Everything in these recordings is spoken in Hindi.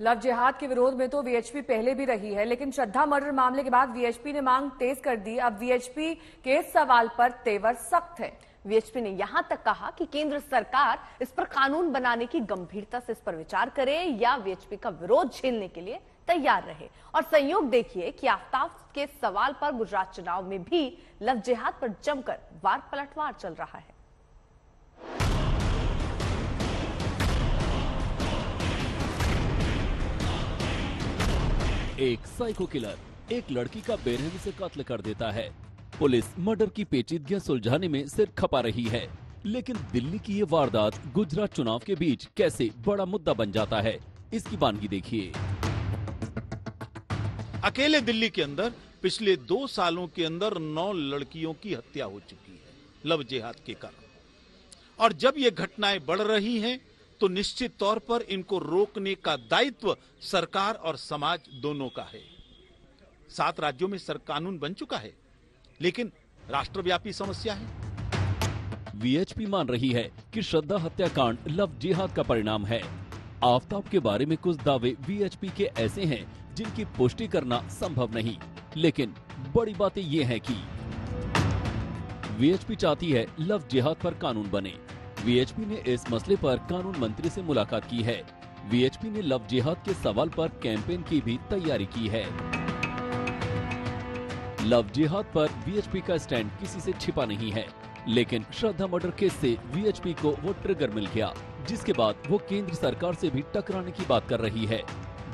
लव जिहाद के विरोध में तो वीएचपी पहले भी रही है, लेकिन श्रद्धा मर्डर मामले के बाद वीएचपी ने मांग तेज कर दी। अब वीएचपी के इस सवाल पर तेवर सख्त है। वीएचपी ने यहां तक कहा कि केंद्र सरकार इस पर कानून बनाने की गंभीरता से इस पर विचार करे या वीएचपी का विरोध झेलने के लिए तैयार रहे। और संयोग देखिए कि आफ्ताब के सवाल पर गुजरात चुनाव में भी लव जिहाद पर जमकर वार पलटवार चल रहा है। एक साइको किलर एक लड़की का बेरहमी से कत्ल कर देता है। पुलिस मर्डर की पेचीदगियां सुलझाने में सिर खपा रही है, लेकिन दिल्ली की ये वारदात गुजरात चुनाव के बीच कैसे बड़ा मुद्दा बन जाता है, इसकी वानगी देखिए। अकेले दिल्ली के अंदर पिछले 2 सालों के अंदर 9 लड़कियों की हत्या हो चुकी है लव जिहाद के कारण। और जब ये घटनाएं बढ़ रही हैं तो निश्चित तौर पर इनको रोकने का दायित्व सरकार और समाज दोनों का है। 7 राज्यों में कानून बन चुका है, लेकिन राष्ट्रव्यापी समस्या है। वीएचपी मान रही है कि श्रद्धा हत्याकांड लव जिहाद का परिणाम है। आफ्ताब के बारे में कुछ दावे वीएचपी के ऐसे हैं जिनकी पुष्टि करना संभव नहीं, लेकिन बड़ी बातें ये हैं कि वीएचपी चाहती है लव जिहाद पर कानून बने। वीएचपी ने इस मसले पर कानून मंत्री से मुलाकात की है। वीएचपी ने लव जिहाद के सवाल पर कैंपेन की भी तैयारी की है। लव जिहाद पर वीएचपी का स्टैंड किसी से छिपा नहीं है, लेकिन श्रद्धा मर्डर केस से वीएचपी को वो ट्रिगर मिल गया, जिसके बाद वो केंद्र सरकार से भी टकराने की बात कर रही है।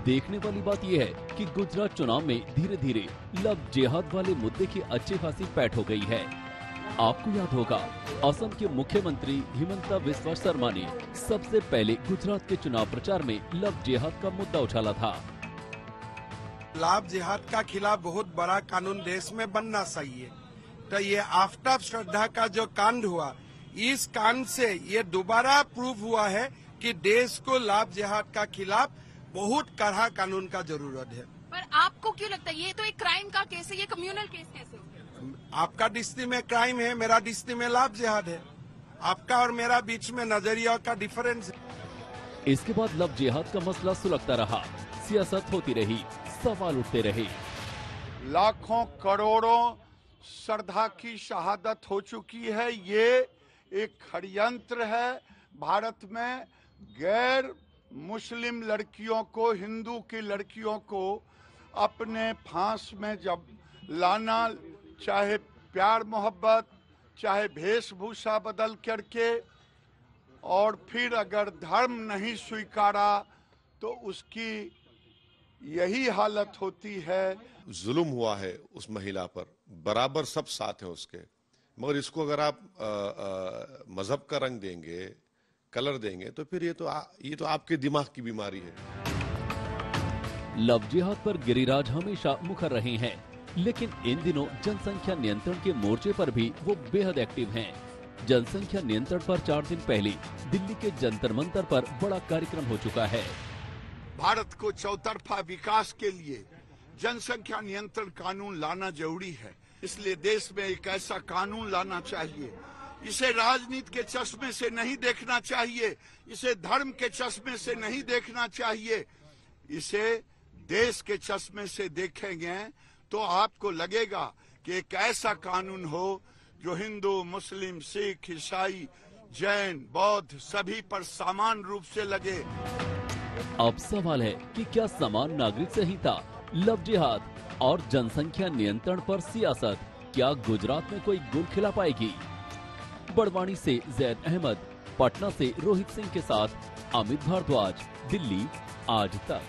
देखने वाली बात यह है कि गुजरात चुनाव में धीरे धीरे लव जिहाद वाले मुद्दे की अच्छी खासी पैठ हो गई है। आपको याद होगा, असम के मुख्यमंत्री हिमंता बिस्वा शर्मा ने सबसे पहले गुजरात के चुनाव प्रचार में लव जिहाद का मुद्दा उछाला था। लव जिहाद का खिलाफ बहुत बड़ा कानून देश में बनना चाहिए। तो ये आफ्ताब श्रद्धा का जो कांड हुआ, इस कांड से ये दोबारा प्रूव हुआ है कि देश को लव जिहाद का खिलाफ बहुत कड़ा कानून का जरूरत है। पर आपको क्यों लगता है ये तो एक क्राइम का केस है, ये कम्युनल केस कैसे हो गया? आपका डिस्ट्रिक्ट में क्राइम है, मेरा डिस्ट्रिक्ट में लव जिहाद है। आपका और मेरा बीच में नजरिया का डिफरेंस है। इसके बाद लव जिहाद का मसला सुलगता रहा, सियासत होती रही, सवाल उठते रहे। लाखों करोड़ों श्रद्धा की शहादत हो चुकी है। ये एक षड्यंत्र है। भारत में गैर मुस्लिम लड़कियों को, हिंदू की लड़कियों को अपने फांस में जब लाना, चाहे प्यार मोहब्बत, चाहे वेशभूषा बदल करके, और फिर अगर धर्म नहीं स्वीकारा तो उसकी यही हालत होती है। जुल्म हुआ है उस महिला पर, बराबर सब साथ हैं उसके, मगर इसको अगर आप मजहब का रंग देंगे, कलर देंगे, तो फिर ये तो आपके दिमाग की बीमारी है। लव जिहाद पर गिरिराज हमेशा मुखर रहे हैं, लेकिन इन दिनों जनसंख्या नियंत्रण के मोर्चे पर भी वो बेहद एक्टिव हैं। जनसंख्या नियंत्रण पर 4 दिन पहले दिल्ली के जंतर मंतर पर बड़ा कार्यक्रम हो चुका है। भारत को चौतरफा विकास के लिए जनसंख्या नियंत्रण कानून लाना जरूरी है। इसलिए देश में एक ऐसा कानून लाना चाहिए। इसे राजनीति के चश्मे से नहीं देखना चाहिए, इसे धर्म के चश्मे से नहीं देखना चाहिए, इसे देश के चश्मे से देखेंगे तो आपको लगेगा कि एक ऐसा कानून हो जो हिंदू, मुस्लिम, सिख, ईसाई, जैन, बौद्ध सभी पर समान रूप से लगे। अब सवाल है कि क्या समान नागरिक संहिता, लव जिहाद और जनसंख्या नियंत्रण पर सियासत क्या गुजरात में कोई गुल खिला पाएगी? बड़वानी से जैद अहमद, पटना से रोहित सिंह के साथ अमित भारद्वाज, दिल्ली आज तक।